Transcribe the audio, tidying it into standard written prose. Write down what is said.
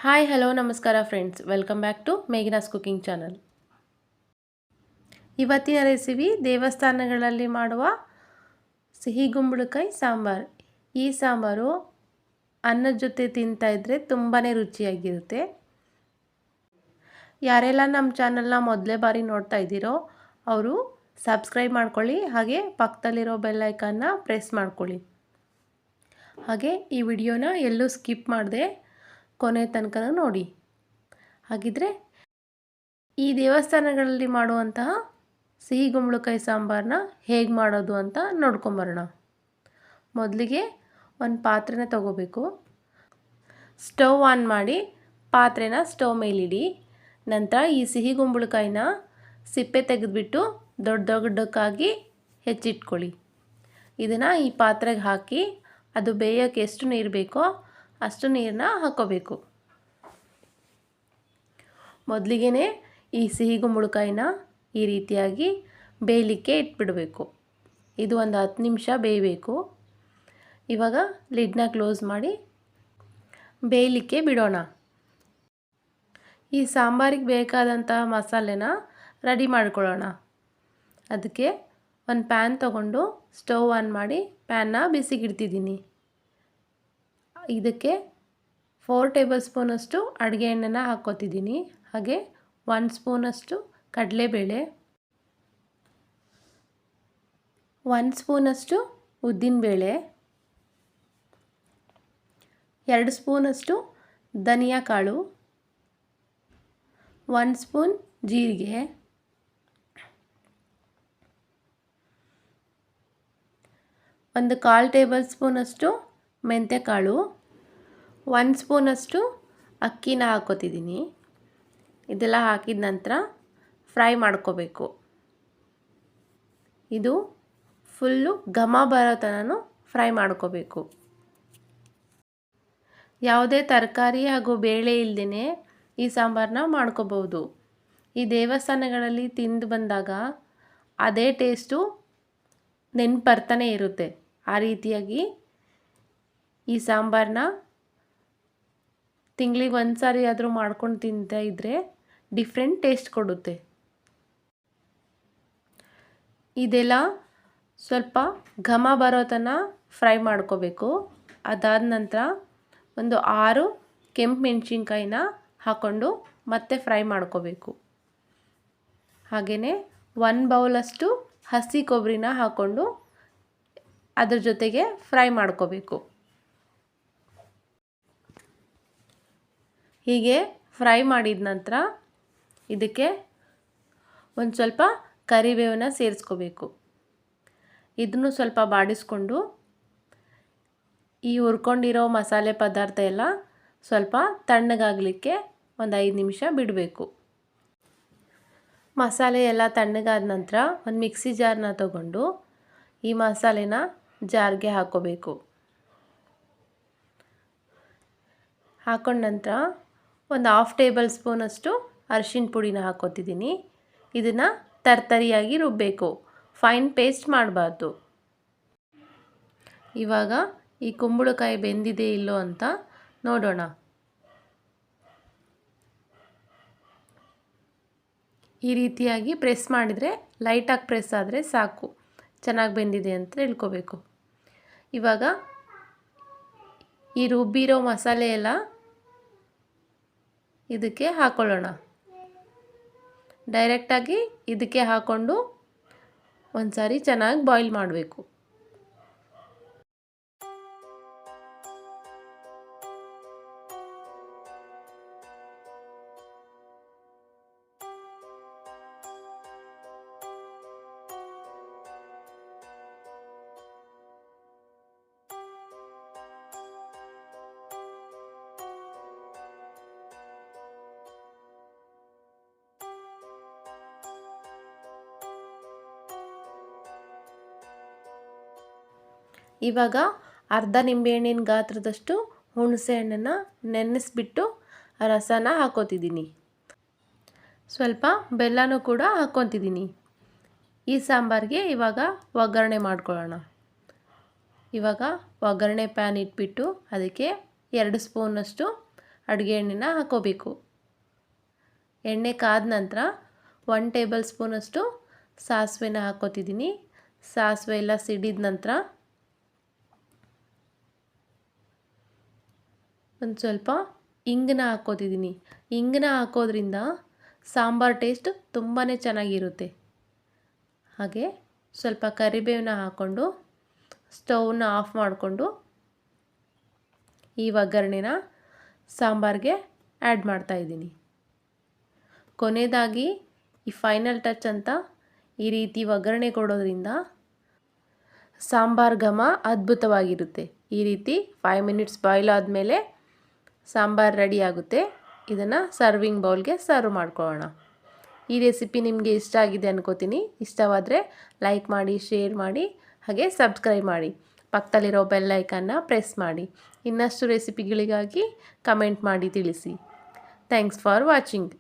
Hi hello ನಮಸ್ಕಾರ friends, welcome back to Meghana's cooking channel. ಇವತ್ತಿನ recipe ದೇವಸ್ಥಾನಗಳಲ್ಲಿ ಮಾಡುವ ಸಿಹಿ ಗುಂಬಳಕಾಯಿ ಸಾಂಬಾರು. ಈ ಸಾಂಬಾರು ಅನ್ನದ ಜೊತೆ ತಿಂತಾ ಇದ್ದರೆ ತುಂಬಾ ರುಚಿಯಾಗಿರುತ್ತೆ. ಯಾರೆಲ್ಲ ನಮ್ಮ ಚಾನಲ್ನ ಮೊದಲೇ ಬಾರಿ ನೋಡ್ತಾ ಇದ್ದೀರೋ ಅವರು ಸಬ್ಸ್ಕ್ರೈಬ್ ಮಾಡ್ಕೊಳ್ಳಿ, ಹಾಗೆ ಪಕ್ಕದಲ್ಲಿರೋ ಬೆಲ್ ಐಕಾನ್ನ ಪ್ರೆಸ್ ಮಾಡ್ಕೊಳ್ಳಿ. ಹಾಗೆ ಈ ವಿಡಿಯೋನ ಎಲ್ಲೂ ಸ್ಕಿಪ್ ಮಾಡದೆ ಕೊನೆ ತನಕ ನೋಡಿ. ಹಾಗಿದ್ರೆ ಈ ದೇವಸ್ಥಾನಗಳಲ್ಲಿ ಮಾಡುವಂತಹ ಸಿಹಿ ಗುಂಬಳಕಾಯಿ ಸಾಂಬಾರನ್ನ ಹೇಗೆ ಮಾಡೋದು ಅಂತ ನೋಡ್ಕೊಂಬರೋಣ. ಮೊದಲಿಗೆ ಒಂದು ಪಾತ್ರೆನ ತಗೋಬೇಕು. ಸ್ಟವ್ ಆನ್ ಮಾಡಿ ಪಾತ್ರೆನ ಸ್ಟವ್ ಮೇಲಿಡಿ. ನಂತರ ಈ ಸಿಹಿ ಗುಂಬಳಕಾಯಿನ ಸಿಪ್ಪೆ ತೆಗೆದುಬಿಟ್ಟು ದೊಡ್ಡ ದೊಡ್ಡಕ್ಕಾಗಿ ಹೆಚ್ಚಿಟ್ಕೊಳ್ಳಿ. ಇದನ್ನು ಈ ಪಾತ್ರೆಗೆ ಹಾಕಿ ಅದು ಬೇಯೋಕ್ಕೆ ಎಷ್ಟು ನೀರು ಬೇಕೋ ಅಷ್ಟು ನೀರನ್ನ ಹಾಕೋಬೇಕು. ಮೊದಲಿಗೆ ಈ ಸಿಹಿ ಗುಂಬಳಕಾಯಿನ ಈ ರೀತಿಯಾಗಿ ಬೇಯಲಿಕ್ಕೆ ಇಟ್ಬಿಡಬೇಕು. ಇದು ಒಂದು 10 ನಿಮಿಷ ಬೇಯಬೇಕು. ಇವಾಗ ಲಿಡ್ನ ಕ್ಲೋಸ್ ಮಾಡಿ ಬೇಯಲಿಕ್ಕೆ ಬಿಡೋಣ. ಈ ಸಾಂಬಾರಿಗೆ ಬೇಕಾದಂಥ ಮಸಾಲೆನ ರೆಡಿ ಮಾಡ್ಕೊಳ್ಳೋಣ. ಅದಕ್ಕೆ ಒಂದು ಪ್ಯಾನ್ ತಗೊಂಡು ಸ್ಟವ್ ಆನ್ ಮಾಡಿ ಪ್ಯಾನ್ನ ಬಿಸಿಗಿಡ್ತಿದ್ದೀನಿ. ಇದಕ್ಕೆ 4 ಟೇಬಲ್ ಸ್ಪೂನಷ್ಟು ಅಡುಗೆ ಎಣ್ಣೆನ ಹಾಕ್ಕೋತಿದ್ದೀನಿ. ಹಾಗೆ 1 ಸ್ಪೂನಷ್ಟು ಕಡಲೆಬೇಳೆ, 1 ಸ್ಪೂನಷ್ಟು ಉದ್ದಿನಬೇಳೆ, 2 ಸ್ಪೂನಷ್ಟು ಧನಿಯಾ ಕಾಳು, 1 ಸ್ಪೂನ್ ಜೀರಿಗೆ, 1/4 ಟೇಬಲ್ ಸ್ಪೂನಷ್ಟು ಮೆಂತ್ಯಕಾಳು, 1 ಸ್ಪೂನಷ್ಟು ಅಕ್ಕಿನ ಹಾಕ್ಕೋತಿದ್ದೀನಿ. ಇದೆಲ್ಲ ಹಾಕಿದ ನಂತರ ಫ್ರೈ ಮಾಡ್ಕೋಬೇಕು. ಇದು ಫುಲ್ಲು ಘಮ ಬರೋ ತನಕ ಫ್ರೈ ಮಾಡ್ಕೋಬೇಕು. ಯಾವುದೇ ತರಕಾರಿ ಹಾಗೂ ಬೇಳೆ ಇಲ್ಲದೇ ಈ ಸಾಂಬಾರನ್ನ ಮಾಡ್ಕೋಬೋದು. ಈ ದೇವಸ್ಥಾನಗಳಲ್ಲಿ ತಿಂದು ಬಂದಾಗ ಅದೇ ಟೇಸ್ಟು ನೆನಪರ್ತಾನೆ ಇರುತ್ತೆ. ಆ ರೀತಿಯಾಗಿ ಈ ಸಾಂಬಾರನ್ನ ತಿಂಗಳಿಗೆ ಒಂದು ಸಾರಿ ಆದರೂ ಮಾಡ್ಕೊಂಡು ತಿಂತಾ ಇದ್ದರೆ ಡಿಫ್ರೆಂಟ್ ಟೇಸ್ಟ್ ಕೊಡುತ್ತೆ. ಇದೆಲ್ಲ ಸ್ವಲ್ಪ ಘಮ ಬರೋ ತನಕ ಫ್ರೈ ಮಾಡ್ಕೋಬೇಕು. ಅದಾದ ನಂತರ ಒಂದು 6 ಕೆಂಪು ಮೆಣಸಿನ್ಕಾಯಿನ ಹಾಕ್ಕೊಂಡು ಮತ್ತೆ ಫ್ರೈ ಮಾಡ್ಕೋಬೇಕು. ಹಾಗೆಯೇ 1 ಬೌಲಷ್ಟು ಹಸಿ ಕೊಬ್ಬರಿನ ಹಾಕ್ಕೊಂಡು ಅದ್ರ ಜೊತೆಗೆ ಫ್ರೈ ಮಾಡ್ಕೋಬೇಕು. ಹೀಗೆ ಫ್ರೈ ಮಾಡಿದ ನಂತರ ಇದಕ್ಕೆ ಒಂದು ಸ್ವಲ್ಪ ಕರಿಬೇವನ್ನ ಸೇರಿಸ್ಕೋಬೇಕು. ಇದನ್ನು ಸ್ವಲ್ಪ ಬಾಡಿಸ್ಕೊಂಡು ಈ ಹುರ್ಕೊಂಡಿರೋ ಮಸಾಲೆ ಪದಾರ್ಥ ಎಲ್ಲ ಸ್ವಲ್ಪ ತಣ್ಣಗಾಗಲಿಕ್ಕೆ ಒಂದು 5 ನಿಮಿಷ ಬಿಡಬೇಕು. ಮಸಾಲೆ ಎಲ್ಲ ತಣ್ಣಗಾದ ನಂತರ ಒಂದು ಮಿಕ್ಸಿ ಜಾರ್ನ ತಗೊಂಡು ಈ ಮಸಾಲೆನ ಜಾರ್ಗೆ ಹಾಕ್ಕೋಬೇಕು. ಹಾಕೊಂಡ ನಂತರ ಒಂದು 1/2 ಟೇಬಲ್ ಸ್ಪೂನಷ್ಟು ಅರಿಶಿನ ಪುಡಿನ ಹಾಕ್ಕೋತಿದ್ದೀನಿ. ಇದನ್ನು ತರ್ತರಿಯಾಗಿ ರುಬ್ಬಬೇಕು, ಫೈನ್ ಪೇಸ್ಟ್ ಮಾಡಬಾರ್ದು. ಇವಾಗ ಈ ಕುಂಬಳಕಾಯಿ ಬೆಂದಿದೆ ಇಲ್ಲೋ ಅಂತ ನೋಡೋಣ. ಈ ರೀತಿಯಾಗಿ ಪ್ರೆಸ್ ಮಾಡಿದರೆ, ಲೈಟಾಗಿ ಪ್ರೆಸ್ ಆದರೆ ಸಾಕು, ಚೆನ್ನಾಗಿ ಬೆಂದಿದೆ ಅಂತ ತಿಳ್ಕೊಬೇಕು. ಇವಾಗ ಈ ರುಬ್ಬಿರೋ ಮಸಾಲೆ ಎಲ್ಲ ಇದಕ್ಕೆ ಹಾಕ್ಕೊಳ್ಳೋಣ. ಡೈರೆಕ್ಟಾಗಿ ಇದಕ್ಕೆ ಹಾಕ್ಕೊಂಡು ಒಂದು ಸಾರಿ ಚೆನ್ನಾಗಿ ಬಾಯ್ಲ್ ಮಾಡಬೇಕು. ಇವಾಗ ಅರ್ಧ ನಿಂಬೆಹಣ್ಣಿನ ಗಾತ್ರದಷ್ಟು ಹುಣಸೆ ಹಣ್ಣನ್ನು ನೆನೆಸ್ಬಿಟ್ಟು ರಸನ ಹಾಕ್ಕೋತಿದ್ದೀನಿ. ಸ್ವಲ್ಪ ಬೆಲ್ಲನೂ ಕೂಡ ಹಾಕ್ಕೊತಿದ್ದೀನಿ. ಈ ಸಾಂಬಾರಿಗೆ ಇವಾಗ ಒಗ್ಗರಣೆ ಮಾಡ್ಕೊಳ್ಳೋಣ. ಇವಾಗ ಒಗ್ಗರಣೆ ಪ್ಯಾನ್ ಇಟ್ಬಿಟ್ಟು ಅದಕ್ಕೆ 2 ಸ್ಪೂನಷ್ಟು ಅಡುಗೆ ಎಣ್ಣೆನ ಹಾಕೋಬೇಕು. ಎಣ್ಣೆ ಕಾದ ನಂತರ 1 ಟೇಬಲ್ ಸ್ಪೂನಷ್ಟು ಸಾಸಿವೆನ ಹಾಕೋತಿದ್ದೀನಿ. ಸಾಸಿವೆ ಎಲ್ಲ ಸಿಡಿದ ನಂತರ ಒಂದು ಸ್ವಲ್ಪ ಇಂಗನ್ನ ಹಾಕೋತಿದ್ದೀನಿ. ಇಂಗನ್ನ ಹಾಕೋದ್ರಿಂದ ಸಾಂಬಾರ್ ಟೇಸ್ಟ್ ತುಂಬಾ ಚೆನ್ನಾಗಿರುತ್ತೆ. ಹಾಗೆ ಸ್ವಲ್ಪ ಕರಿಬೇವನ್ನ ಹಾಕ್ಕೊಂಡು ಸ್ಟವ್ನ ಆಫ್ ಮಾಡಿಕೊಂಡು ಈ ಒಗ್ಗರಣೆನ ಸಾಂಬಾರಿಗೆ ಆ್ಯಡ್ ಮಾಡ್ತಾಯಿದ್ದೀನಿ. ಕೊನೆಯದಾಗಿ ಈ ಫೈನಲ್ ಟಚ್ ಅಂತ ಈ ರೀತಿ ಒಗ್ಗರಣೆ ಕೊಡೋದ್ರಿಂದ ಸಾಂಬಾರ್ ಘಮ ಅದ್ಭುತವಾಗಿರುತ್ತೆ. ಈ ರೀತಿ 5 ಮಿನಿಟ್ಸ್ ಬಾಯ್ಲ್ ಆದಮೇಲೆ ಸಾಂಬಾರ್ ರೆಡಿ ಆಗುತ್ತೆ. ಇದನ್ನು ಸರ್ವಿಂಗ್ ಬೌಲ್ಗೆ ಸರ್ವ್ ಮಾಡ್ಕೊಳ್ಳೋಣ. ಈ ರೆಸಿಪಿ ನಿಮಗೆ ಇಷ್ಟ ಆಗಿದೆ ಅನ್ಕೋತೀನಿ. ಇಷ್ಟವಾದರೆ ಲೈಕ್ ಮಾಡಿ, ಶೇರ್ ಮಾಡಿ, ಹಾಗೆ ಸಬ್ಸ್ಕ್ರೈಬ್ ಮಾಡಿ. ಪಕ್ಕದಲ್ಲಿರೋ ಬೆಲ್ ಐಕನ್ನ ಪ್ರೆಸ್ ಮಾಡಿ. ಇನ್ನಷ್ಟು ರೆಸಿಪಿಗಳಿಗಾಗಿ ಕಮೆಂಟ್ ಮಾಡಿ ತಿಳಿಸಿ. Thanks for watching.